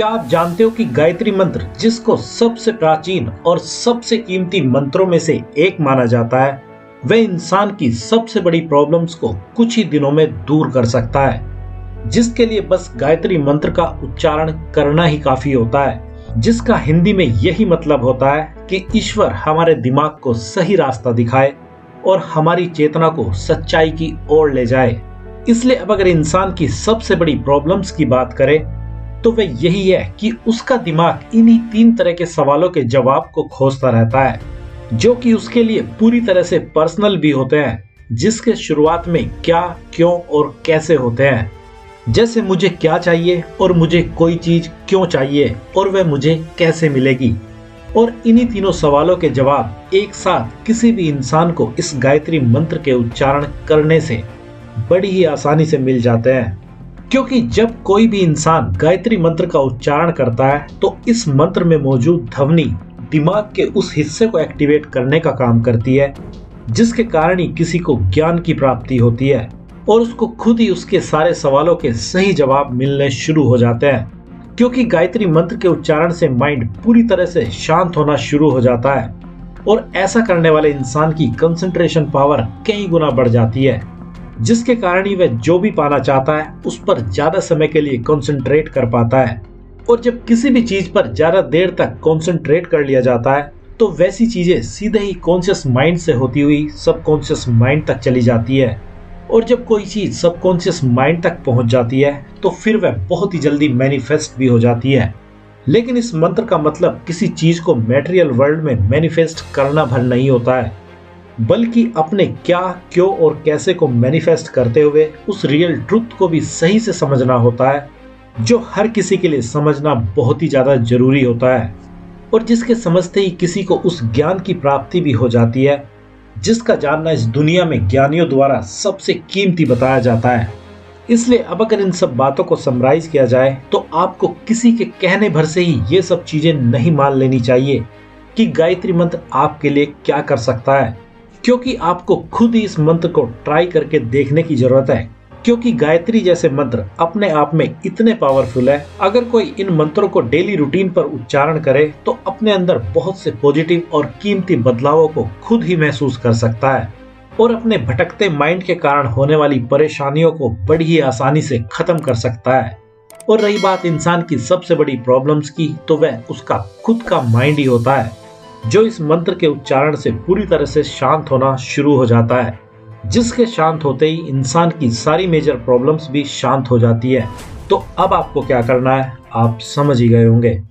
क्या आप जानते हो कि गायत्री मंत्र, जिसको सबसे प्राचीन और सबसे कीमती मंत्रों में से एक माना जाता है, वह इंसान की सबसे बड़ी प्रॉब्लम्स को कुछ ही दिनों में दूर कर सकता है, जिसके लिए बस गायत्री मंत्र का उच्चारण करना ही काफी होता है, जिसका हिंदी में यही मतलब होता है कि ईश्वर हमारे दिमाग को सही रास्ता दिखाए और हमारी चेतना को सच्चाई की ओर ले जाए। इसलिए अब अगर इंसान की सबसे बड़ी प्रॉब्लम्स की बात करें तो वह यही है कि उसका दिमाग इन्हीं 3 तरह के सवालों के जवाब को खोजता रहता है, जो कि उसके लिए पूरी तरह से पर्सनल भी होते हैं, जिसके शुरुआत में क्या, क्यों और कैसे होते हैं। जैसे मुझे क्या चाहिए और मुझे कोई चीज क्यों चाहिए और वह मुझे कैसे मिलेगी। और इन्हीं तीनों सवालों के जवाब एक साथ किसी भी इंसान को इस गायत्री मंत्र के उच्चारण करने से बड़ी ही आसानी से मिल जाते हैं, क्योंकि जब कोई भी इंसान गायत्री मंत्र का उच्चारण करता है तो इस मंत्र में मौजूद ध्वनि दिमाग के उस हिस्से को एक्टिवेट करने का काम करती है, जिसके कारण ही किसी को ज्ञान की प्राप्ति होती है और उसको खुद ही उसके सारे सवालों के सही जवाब मिलने शुरू हो जाते हैं। क्योंकि गायत्री मंत्र के उच्चारण से माइंड पूरी तरह से शांत होना शुरू हो जाता है और ऐसा करने वाले इंसान की कंसंट्रेशन पावर कई गुना बढ़ जाती है, जिसके कारण ही वह जो भी पाना चाहता है उस पर ज्यादा समय के लिए कंसंट्रेट कर पाता है। और जब किसी भी चीज पर ज्यादा देर तक कंसंट्रेट कर लिया जाता है तो वैसी चीजें सीधे ही कॉन्शियस माइंड से होती हुई सबकॉन्शियस माइंड तक चली जाती है। और जब कोई चीज सबकॉन्शियस माइंड तक पहुंच जाती है तो फिर वह बहुत ही जल्दी मैनिफेस्ट भी हो जाती है। लेकिन इस मंत्र का मतलब किसी चीज को मैटेरियल वर्ल्ड में मैनिफेस्ट करना भर नहीं होता है, बल्कि अपने क्या, क्यों और कैसे को मैनिफेस्ट करते हुए उस रियल ट्रुथ को भी सही से समझना होता है, जो हर किसी के लिए समझना बहुत ही ज्यादा जरूरी होता है और जिसके समझते ही किसी को उस ज्ञान की प्राप्ति भी हो जाती है, जिसका जानना इस दुनिया में ज्ञानियों द्वारा सबसे कीमती बताया जाता है। इसलिए अब अगर इन सब बातों को समराइज किया जाए तो आपको किसी के कहने भर से ही ये सब चीजें नहीं मान लेनी चाहिए कि गायत्री मंत्र आपके लिए क्या कर सकता है, क्योंकि आपको खुद ही इस मंत्र को ट्राई करके देखने की जरूरत है। क्योंकि गायत्री जैसे मंत्र अपने आप में इतने पावरफुल है, अगर कोई इन मंत्रों को डेली रूटीन पर उच्चारण करे तो अपने अंदर बहुत से पॉजिटिव और कीमती बदलावों को खुद ही महसूस कर सकता है और अपने भटकते माइंड के कारण होने वाली परेशानियों को बड़ी ही आसानी से खत्म कर सकता है। और रही बात इंसान की सबसे बड़ी प्रॉब्लम्स की, तो वह उसका खुद का माइंड ही होता है, जो इस मंत्र के उच्चारण से पूरी तरह से शांत होना शुरू हो जाता है, जिसके शांत होते ही इंसान की सारी मेजर प्रॉब्लम्स भी शांत हो जाती है। तो अब आपको क्या करना है आप समझ ही गए होंगे।